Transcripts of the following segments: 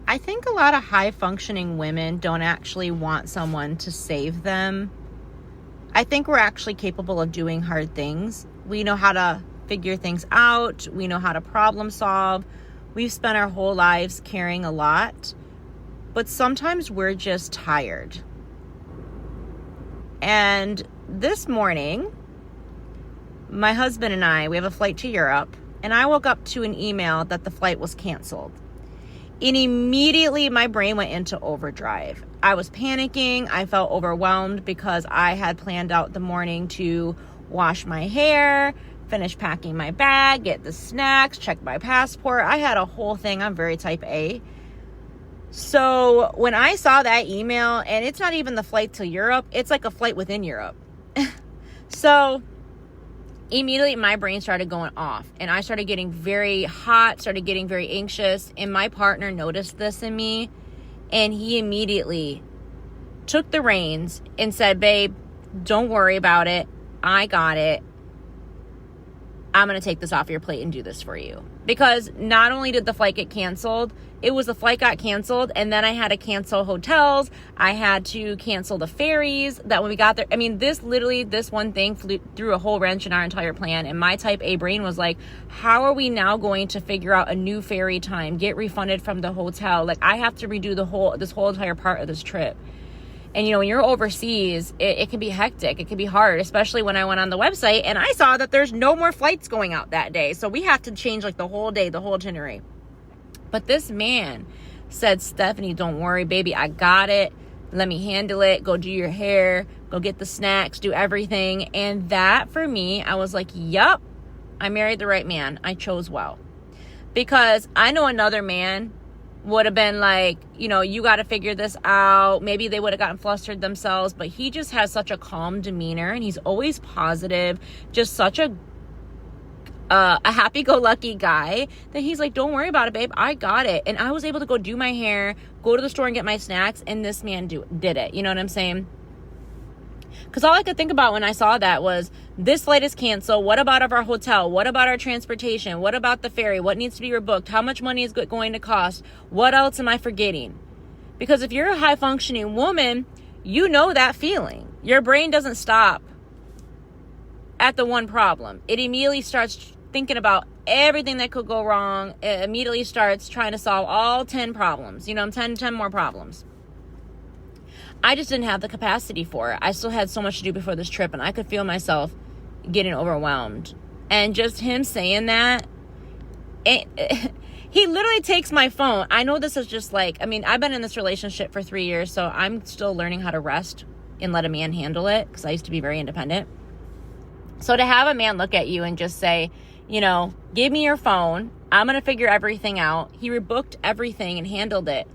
I think a lot of high-functioning women don't actually want someone to save them. I think we're actually capable of doing hard things. We know how to figure things out. We know how to problem solve. We've spent our whole lives caring a lot. But sometimes we're just tired. And this morning, my husband and I, we have a flight to Europe, and I woke up to an email that the flight was canceled. And immediately my brain went into overdrive. I was panicking. I felt overwhelmed because I had planned out the morning to wash my hair, finish packing my bag, get the snacks, check my passport. I had a whole thing. I'm very type A. So when I saw that email, and it's not even the flight to Europe, it's like a flight within Europe. So immediately my brain started going off, and I started getting very hot, started getting very anxious, and my partner noticed this in me, and he immediately took the reins and said, babe, don't worry about it. I got it. I'm going to take this off your plate and do this for you. Because not only did the flight get canceled, it was the flight got canceled, and then I had to cancel hotels. I had to cancel the ferries that when we got there. I mean, this one thing threw a whole wrench in our entire plan. And my type A brain was like, how are we now going to figure out a new ferry time, get refunded from the hotel? Like, I have to redo this whole entire part of this trip. And, you know, when you're overseas, it can be hectic. It can be hard, especially when I went on the website and I saw that there's no more flights going out that day. So we have to change like the whole day, the whole itinerary. But this man said, Stephanie, don't worry, baby. I got it. Let me handle it. Go do your hair. Go get the snacks. Do everything. And that for me, I was like, yup, I married the right man. I chose well. Because I know another man would have been like, you know, you got to figure this out. Maybe they would have gotten flustered themselves. But he just has such a calm demeanor. And he's always positive. Just such a happy-go-lucky guy that he's like, don't worry about it, babe. I got it. And I was able to go do my hair, go to the store and get my snacks, and this man did it. You know what I'm saying? Because all I could think about when I saw that was, this flight is canceled. What about our hotel? What about our transportation? What about the ferry? What needs to be rebooked? How much money is going to cost? What else am I forgetting? Because if you're a high-functioning woman, you know that feeling. Your brain doesn't stop at the one problem. It immediately starts thinking about everything that could go wrong. It immediately starts trying to solve all 10 problems. You know, 10 more problems. I just didn't have the capacity for it. I still had so much to do before this trip, and I could feel myself getting overwhelmed. And just him saying that, he literally takes my phone. I know this is just like, I mean, I've been in this relationship for 3 years, so I'm still learning how to rest and let a man handle it, because I used to be very independent. So to have a man look at you and just say, you know, give me your phone. I'm going to figure everything out. He rebooked everything and handled it.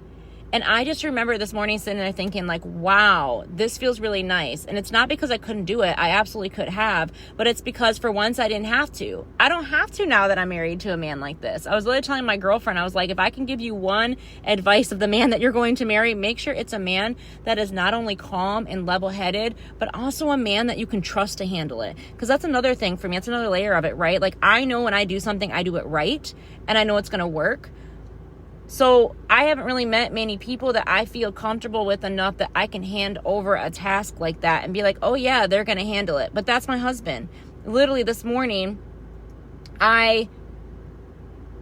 And I just remember this morning sitting there thinking like, wow, this feels really nice. And it's not because I couldn't do it. I absolutely could have. But it's because for once I didn't have to. I don't have to now that I'm married to a man like this. I was literally telling my girlfriend, I was like, if I can give you one advice of the man that you're going to marry, make sure it's a man that is not only calm and level-headed, but also a man that you can trust to handle it. Because that's another thing for me. That's another layer of it, right? Like, I know when I do something, I do it right. And I know it's going to work. So I haven't really met many people that I feel comfortable with enough that I can hand over a task like that and be like, oh yeah, they're going to handle it. But that's my husband. Literally this morning,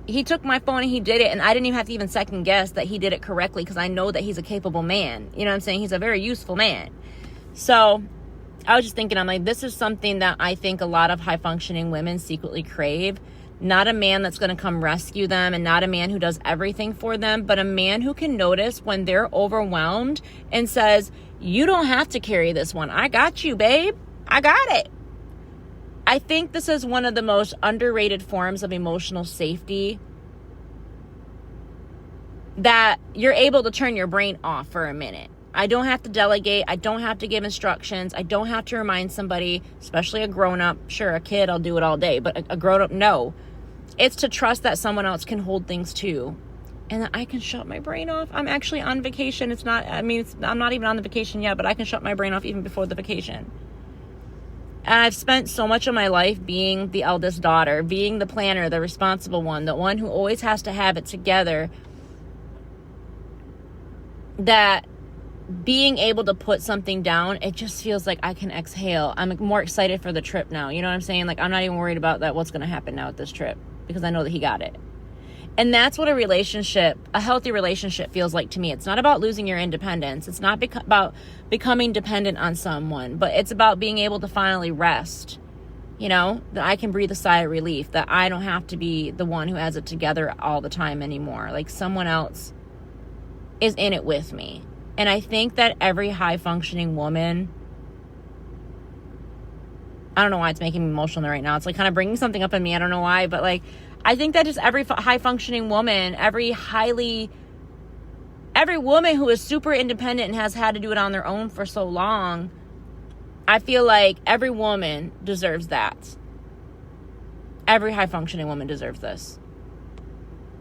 he took my phone and he did it. And I didn't even have to even second guess that he did it correctly, because I know that he's a capable man. You know what I'm saying? He's a very useful man. So I was just thinking, I'm like, this is something that I think a lot of high functioning women secretly crave. Not a man that's going to come rescue them, and not a man who does everything for them, but a man who can notice when they're overwhelmed and says, you don't have to carry this one. I got you, babe. I got it. I think this is one of the most underrated forms of emotional safety, that you're able to turn your brain off for a minute. I don't have to delegate. I don't have to give instructions. I don't have to remind somebody, especially a grown-up. Sure, a kid, I'll do it all day, but a grown-up, no. It's to trust that someone else can hold things too, and that I can shut my brain off. I'm actually on vacation. I'm not even on the vacation yet, but I can shut my brain off even before the vacation. And I've spent so much of my life being the eldest daughter, being the planner, the responsible one, the one who always has to have it together. that being able to put something down, it just feels like I can exhale. I'm more excited for the trip now. You know what I'm saying? Like, I'm not even worried about that, what's going to happen now at this trip, because I know that he got it. And that's what a healthy relationship feels like to me. It's not about losing your independence. It's not about becoming dependent on someone, but it's about being able to finally rest. You know, that I can breathe a sigh of relief, that I don't have to be the one who has it together all the time anymore. Like, someone else is in it with me. And I think that every high-functioning woman, I don't know why it's making me emotional right now. It's like kind of bringing something up in me. I don't know why, but like, I think that just every high-functioning woman, every woman who is super independent and has had to do it on their own for so long, I feel like every woman deserves that. Every high-functioning woman deserves this.